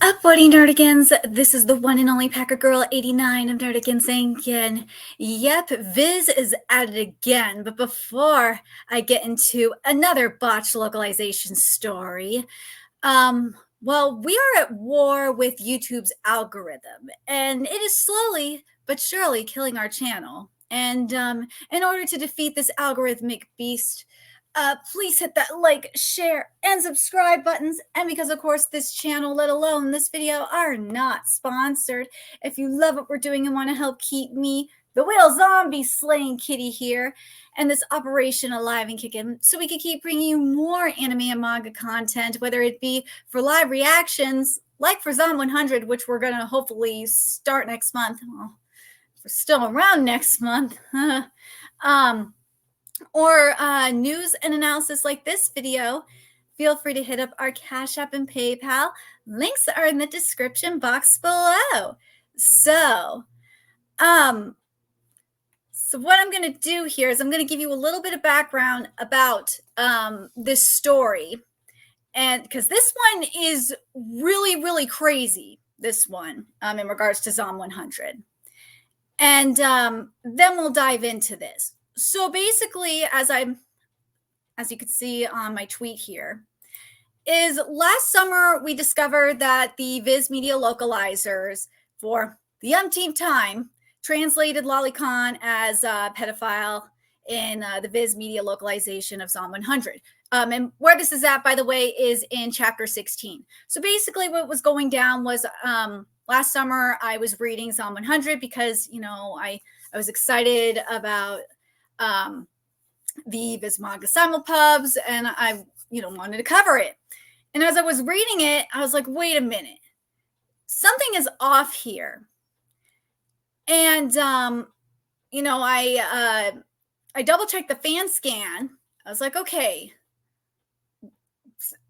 Upvoting Nerdigans, this is the one and only Packer Girl 89 of Nerdigans saying again, yep, Viz is at it again. But before I get into another botched localization story, well, we are at war with YouTube's algorithm, and it is slowly but surely killing our channel. And in order to defeat this algorithmic beast, please hit that like, share, and subscribe buttons. And because, of course, this channel, let alone this video, are not sponsored. If you love what we're doing and want to help keep me, the whale zombie slaying kitty here, and this operation alive and kicking, so we can keep bringing you more anime and manga content, whether it be for live reactions, like for Zom 100, which we're going to hopefully start next month. Well, we're still around next month. Or news and analysis like this video, feel free to hit up our Cash App and PayPal. Links are in the description box below. So what I'm going to do here is I'm going to give you a little bit of background about this story. And because this one is really, really crazy, this one, in regards to Zom 100. And then we'll dive into this. So basically, as you can see on my tweet here, is last summer we discovered that the Viz Media localizers, for the umpteenth time, translated Lolicon as a pedophile in the Viz Media localization of Zom 100. And where this is at, by the way, is in chapter 16. So basically what was going down was last summer I was reading Zom 100 because, you know, I was excited about the Viz Manga simulpubs, and I, wanted to cover it. And as I was reading it, I was like, wait a minute, something is off here. And, I double checked the fan scan. I was like, okay,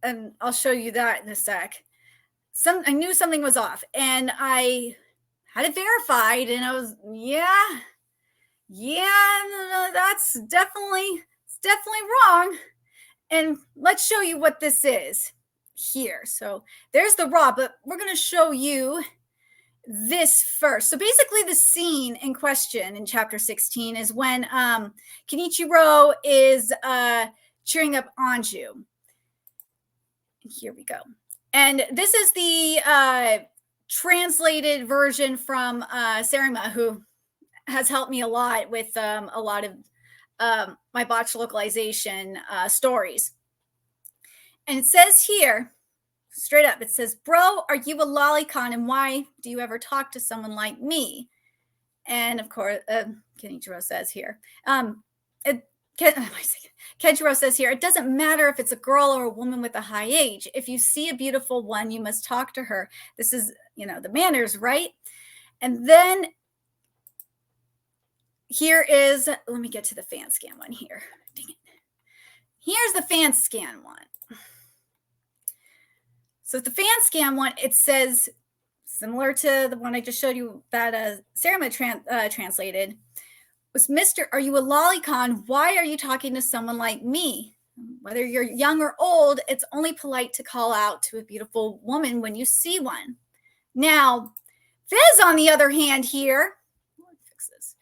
and I'll show you that in a sec. I knew something was off, and I had it verified, and I was, that's definitely wrong. And let's show you what this is here. So there's the raw, but we're going to show you this first. So basically the scene in question in chapter 16 is when Kenichiro is cheering up Anju. Here we go. And this is the translated version from Sarima, who has helped me a lot with a lot of my botched localization stories. And it says here, straight up, it says, bro, are you a lolicon, and why do you ever talk to someone like me? And of course, Kenichiro says here, Kenjiro says here, it doesn't matter if it's a girl or a woman with a high age. If you see a beautiful one, you must talk to her. This is, the manners, right? And then here is, let me get to the fan scan one here. Dang it. Here's the fan scan one. So the fan scan one, it says, similar to the one I just showed you that Sarima translated, was, Mr. Are you a lolicon? Why are you talking to someone like me? Whether you're young or old, it's only polite to call out to a beautiful woman when you see one. Now, Viz, on the other hand here, fix this.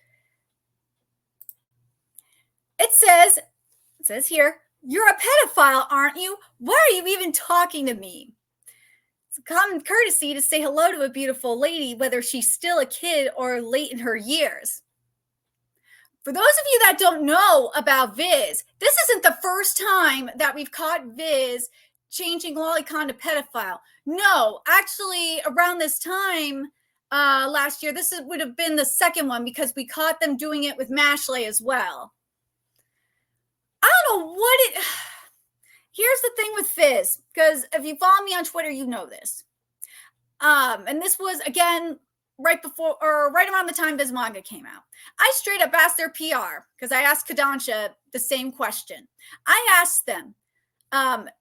It says here, you're a pedophile, aren't you? Why are you even talking to me? It's a common courtesy to say hello to a beautiful lady, whether she's still a kid or late in her years. For those of you that don't know about Viz, this isn't the first time that we've caught Viz changing lolicon to pedophile. No, actually, around this time last year, would have been the second one, because we caught them doing it with Mashley as well. I don't know here's the thing with Viz, because if you follow me on Twitter, you know this. And this was, again, right before or right around the time Viz Manga came out. I straight up asked their PR, because I asked Kodansha the same question. I asked them, what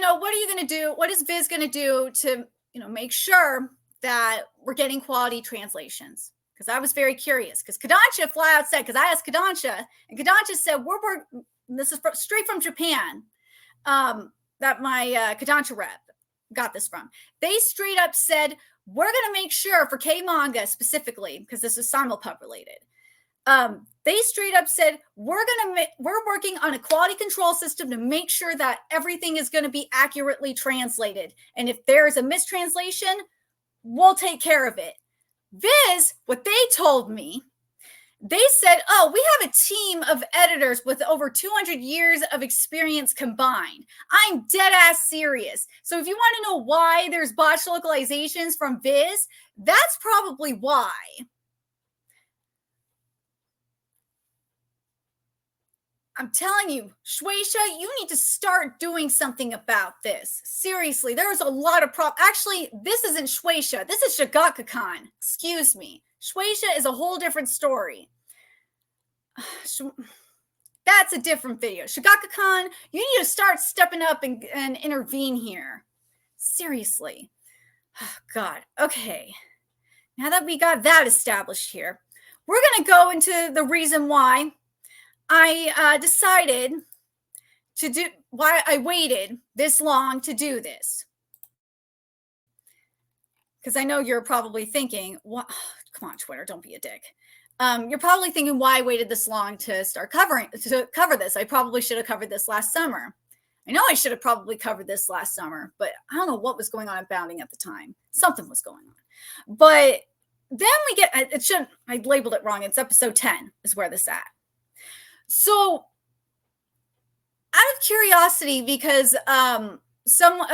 are you going to do? What is Viz going to do to, make sure that we're getting quality translations? Because I was very curious, because Kodansha flat out said, because I asked Kodansha, and Kodansha said, this is straight from Japan, that my Kodansha rep, got this from. They straight up said, we're going to make sure for K-manga specifically, because this is simulpub related. They straight up said, we're working on a quality control system to make sure that everything is going to be accurately translated. And if there's a mistranslation, we'll take care of it. Viz, what they told me, they said, oh, we have a team of editors with over 200 years of experience combined. I'm dead ass serious. So if you want to know why there's botched localizations from Viz, that's probably why. I'm telling you, Shueisha, you need to start doing something about this. Seriously, there's a lot of Actually, this isn't Shueisha. This is Shigakakon. Excuse me. Shueisha is a whole different story. That's a different video. Shigakakon, you need to start stepping up and intervene here. Seriously. Oh, God. Okay. Now that we got that established here, we're going to go into the reason why I decided to do, why I waited this long to do this. Because I know you're probably thinking, what? Come on, Twitter, don't be a dick. You're probably thinking why I waited this long to cover this. I probably should have covered this last summer. I know I should have probably covered this last summer, but I don't know what was going on at Bounding at the time. Something was going on. But then we get, I labeled it wrong. It's episode 10 is where this at. So out of curiosity, because someone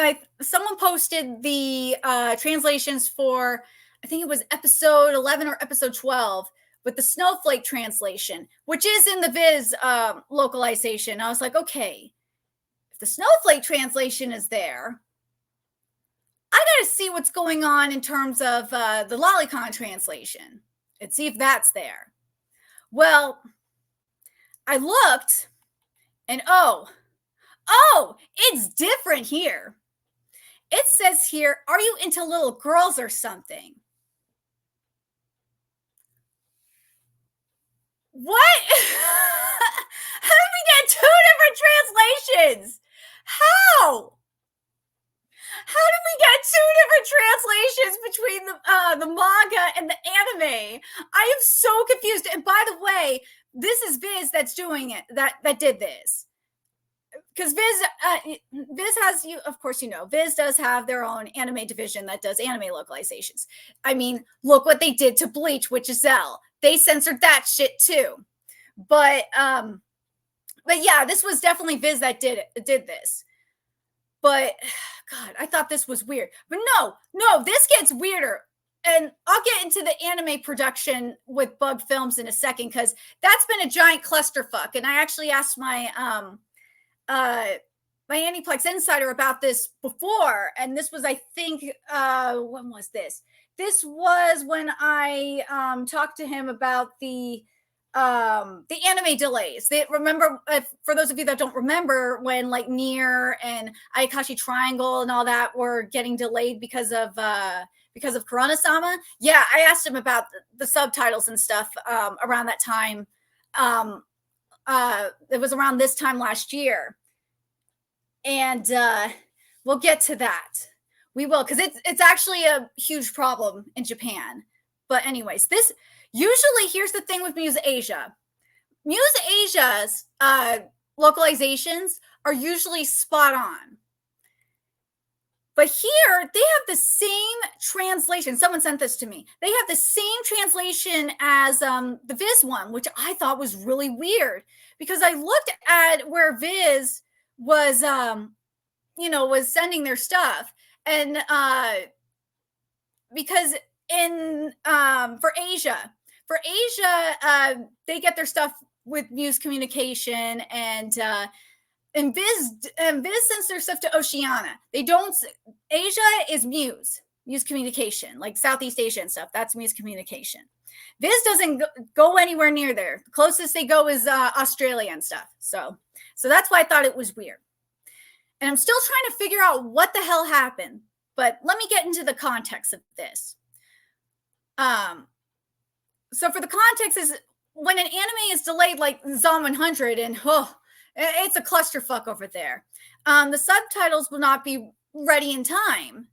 posted the translations for, I think it was episode 11 or episode 12, with the snowflake translation, which is in the Viz localization. I was like, okay, if the snowflake translation is there, I got to see what's going on in terms of the Lolicon translation and see if that's there. Well, I looked and oh, it's different here. It says here, are you into little girls or something? What? How did we get two different translations? How? How did we get two different translations between the manga and the anime? I am so confused. And by the way, this is Viz that's doing it, that did this. Because Viz has, you, of course, you know, Viz does have their own anime division that does anime localizations. I mean, look what they did to Bleach with Giselle. They censored that shit too. But yeah, this was definitely Viz that did this. But God, I thought this was weird. But no, this gets weirder. And I'll get into the anime production with Bug Films in a second, because that's been a giant clusterfuck. And I actually asked my my Aniplex Insider about this before. And this was, I think, when was this? This was when I talked to him about the anime delays. They remember, for those of you that don't remember, when like Nier and Ayakashi Triangle and all that were getting delayed because of Corona-sama. Yeah, I asked him about the subtitles and stuff around that time. It was around this time last year. And we'll get to that. We will, because it's actually a huge problem in Japan. But anyways, this usually, here's the thing with Muse Asia. Muse Asia's localizations are usually spot on. But here, they have the same translation. Someone sent this to me. They have the same translation as the Viz one, which I thought was really weird. Because I looked at where Viz was, was sending their stuff. And because for Asia, they get their stuff with Muse Communication, and Viz sends their stuff to Oceania. They don't. Asia is Muse Communication, like Southeast Asia and stuff. That's Muse Communication. Viz doesn't go anywhere near there. The closest they go is Australia and stuff. So that's why I thought it was weird. And I'm still trying to figure out what the hell happened. But let me get into the context of this. So for the context is, when an anime is delayed like Zom 100, and it's a clusterfuck over there. The subtitles will not be ready in time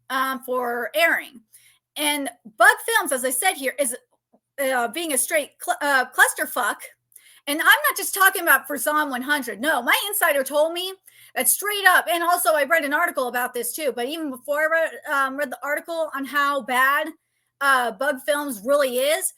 for airing. And Bug Films, as I said here, is being a straight clusterfuck. And I'm not just talking about for Zom 100. No, my insider told me that straight up. And also, I read an article about this too. But even before I read the article on how bad Bug Films really is,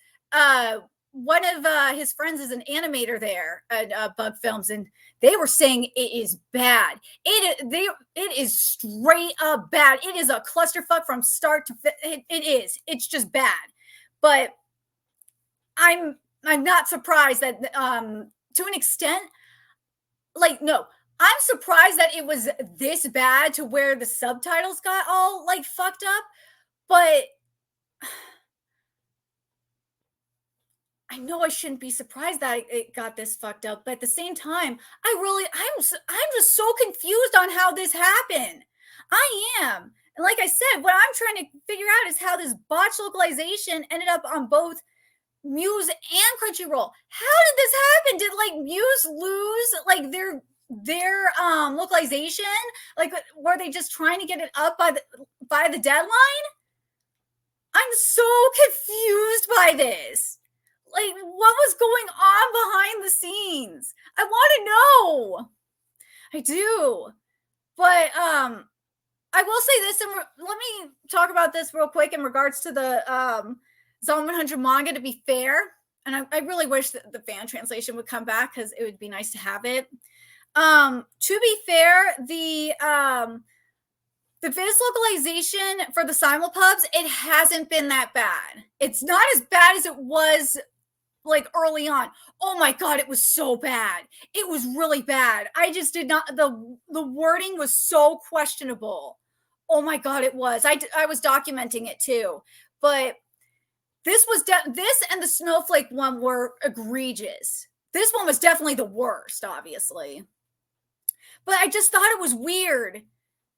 one of his friends is an animator there at Bug Films, and they were saying it is bad. It is straight up bad. It is a clusterfuck from start to finish. It is. It's just bad. But I'm not surprised that to an extent, like, no, I'm surprised that it was this bad to where the subtitles got all like fucked up. But I know I shouldn't be surprised that it got this fucked up, but at the same time, I'm just so confused on how this happened. I am. And like I said, what I'm trying to figure out is how this botch localization ended up on both Muse and Crunchyroll. How did this happen? Did like Muse lose like their localization? Like were they just trying to get it up by the deadline? I'm so confused by this. Like, what was going on behind the scenes? I want to know. I do. But I will say this, and let me talk about this real quick in regards to the Zone 100 manga, to be fair. And I really wish that the fan translation would come back because it would be nice to have it. To be fair, the Viz localization for the simulpubs, it hasn't been that bad. It's not as bad as it was like early on. Oh my god, it was so bad. It was really bad. I just did not, the wording was so questionable. Oh my god, it was. I was documenting it too. But this was this and the snowflake one were egregious. This one was definitely the worst, obviously. But I just thought it was weird.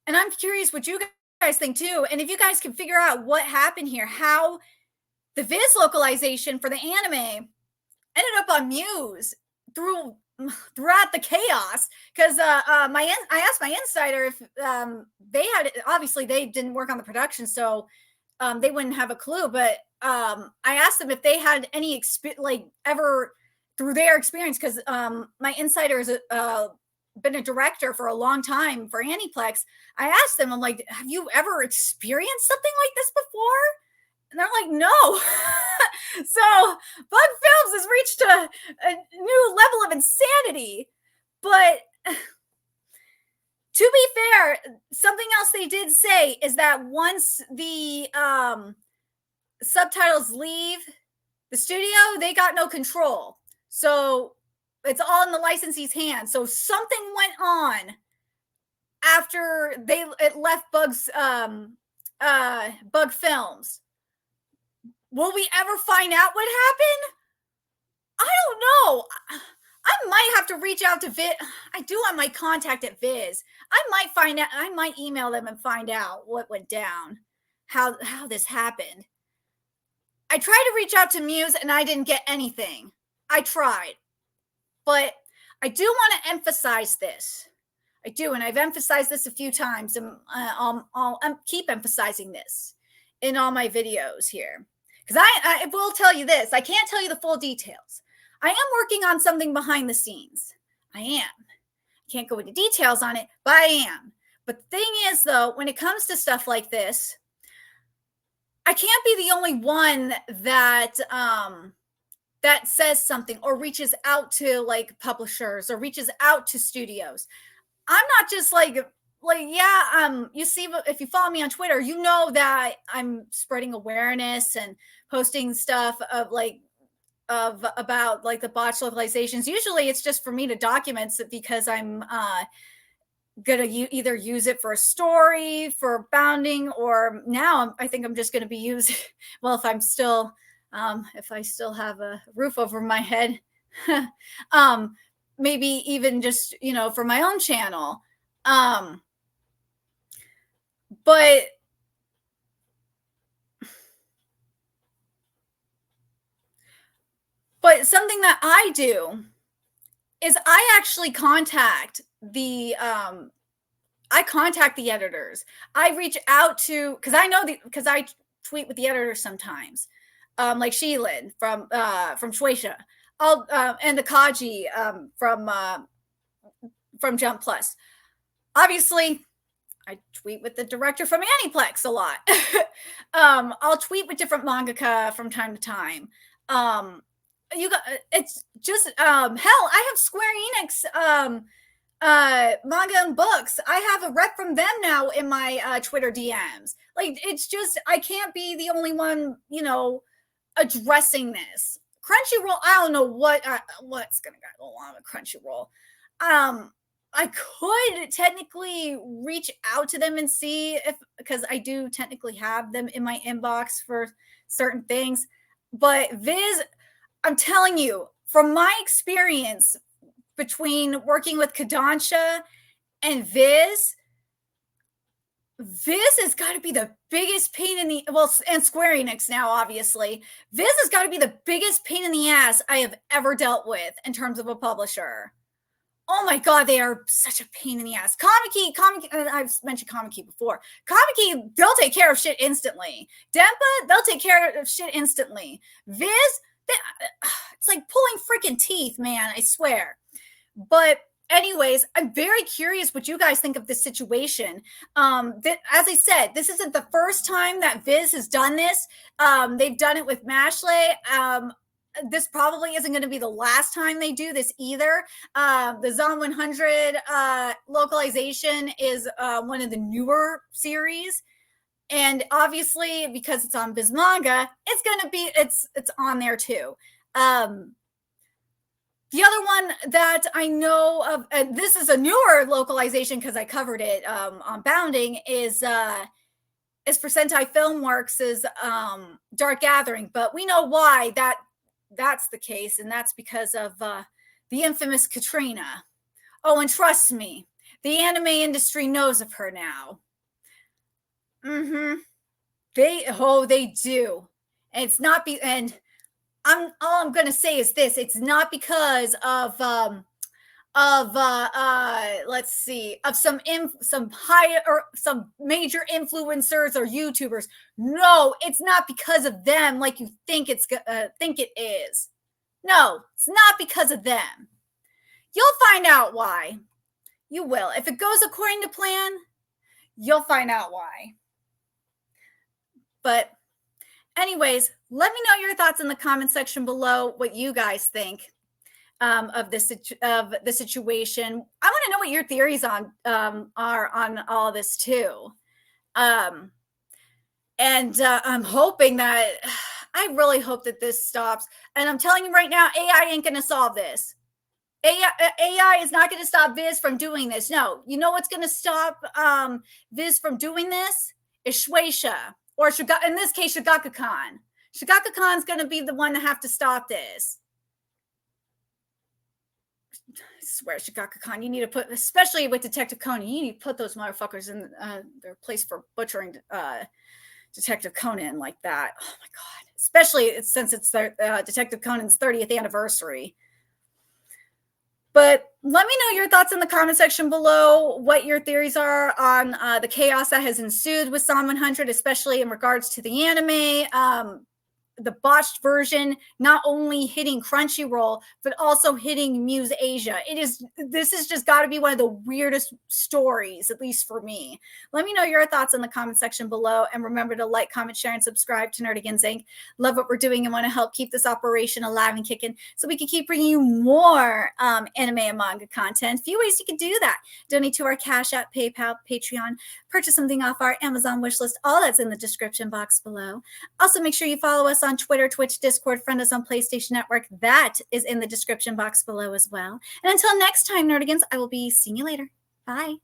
And I'm curious what you guys think too. And if you guys can figure out what happened here, how the Viz localization for the anime ended up on Muse throughout the chaos. Because I asked my insider if they had, obviously they didn't work on the production, so they wouldn't have a clue. But I asked them if they had any like ever through their experience, because my insider is been a director for a long time for Aniplex. I asked them, I'm like, have you ever experienced something like this before? And they're like, no. So Bug Films has reached a new level of insanity. But to be fair, something else they did say is that once the subtitles leave the studio, they got no control. So it's all in the licensee's hands. So something went on after it left Bug Films. Will we ever find out what happened? I don't know. I might have to reach out to Viz. I do have my contact at Viz. I might find out. I might email them and find out what went down, how this happened. I tried to reach out to Muse and I didn't get anything. I tried. But I do want to emphasize this. I do, and I've emphasized this a few times, and I'll keep emphasizing this in all my videos here. Because I will tell you this. I can't tell you the full details. I am working on something behind the scenes. I am. I can't go into details on it, but I am. But the thing is, though, when it comes to stuff like this, I can't be the only one that that says something or reaches out to like publishers or reaches out to studios. I'm not just like yeah, you see, if you follow me on Twitter, you know that I'm spreading awareness and posting stuff of about like the botch localizations. Usually it's just for me to document it because I'm gonna either use it for a story, for bounding, or now I think I'm just gonna be using, well, if I still have a roof over my head, maybe even just, for my own channel. But something that I do is I actually contact the I contact the editors. I reach out to, because I tweet with the editors sometimes, like Sheilin from Shueisha, and the Kaji from Jump Plus. Obviously, I tweet with the director from Aniplex a lot. I'll tweet with different mangaka from time to time. It's just hell. I have Square Enix manga and books. I have a rep from them now in my Twitter DMs. Like, it's just, I can't be the only one, addressing this. Crunchyroll, I don't know what's gonna go on with Crunchyroll. I could technically reach out to them and see because I do technically have them in my inbox for certain things. But Viz, I'm telling you, from my experience between working with Kodansha and Viz has got to be the biggest pain in the, and Square Enix now, obviously. Viz has got to be the biggest pain in the ass I have ever dealt with in terms of a publisher. Oh my God, they are such a pain in the ass. Kamiki, I've mentioned Kamiki before. Kamiki, they'll take care of shit instantly. Dempa, they'll take care of shit instantly. Viz, it's like pulling freaking teeth, man, I swear. But anyways, I'm very curious what you guys think of this situation. As I said, this isn't the first time that Viz has done this. They've done it with Mashley. This probably isn't going to be the last time they do this either. The Zom 100 localization is one of the newer series. And obviously, because it's on Viz Manga, it's going to be, it's on there too. The other one that I know of, and this is a newer localization because I covered it on Bounding, is for Sentai Filmworks' Dark Gathering. But we know why that's the case, and that's because of the infamous Katrina. Oh, and trust me, the anime industry knows of her now. They do. And it's not and all I'm gonna say is this: it's not because of let's see, of some high or some major influencers or YouTubers. No, it's not because of them like you think it is. No, it's not because of them. You'll find out why. You will. If it goes according to plan, you'll find out why. But anyways, let me know your thoughts in the comment section below, what you guys think of the situation. I want to know what your theories are on all of this too. And I'm hoping that, I really hope that this stops. And I'm telling you right now, AI ain't going to solve this. AI is not going to stop Viz from doing this. No, you know what's going to stop Viz from doing this is Shueisha, or in this case, Shigakkan. Shigakkan's going to be the one to have to stop this. I swear, Shigakkan, you need to put, especially with Detective Conan, you need to put those motherfuckers in their place for butchering Detective Conan like that. Oh my God. Especially since it's Detective Conan's 30th anniversary. But let me know your thoughts in the comment section below, what your theories are on the chaos that has ensued with Psalm 100, especially in regards to the anime. The botched version not only hitting Crunchyroll, but also hitting Muse Asia. This has just got to be one of the weirdest stories, at least for me. Let me know your thoughts in the comment section below, and remember to like, comment, share, and subscribe to Nerdigans Inc. Love what we're doing and want to help keep this operation alive and kicking so we can keep bringing you more anime and manga content. A few ways you can do that: donate to our Cash App, PayPal, Patreon, purchase something off our Amazon wish list. All that's in the description box below. Also, make sure you follow us on Twitter, Twitch, Discord, friend us on PlayStation Network. That is in the description box below as well. And until next time, Nerdigans, I will be seeing you later. Bye.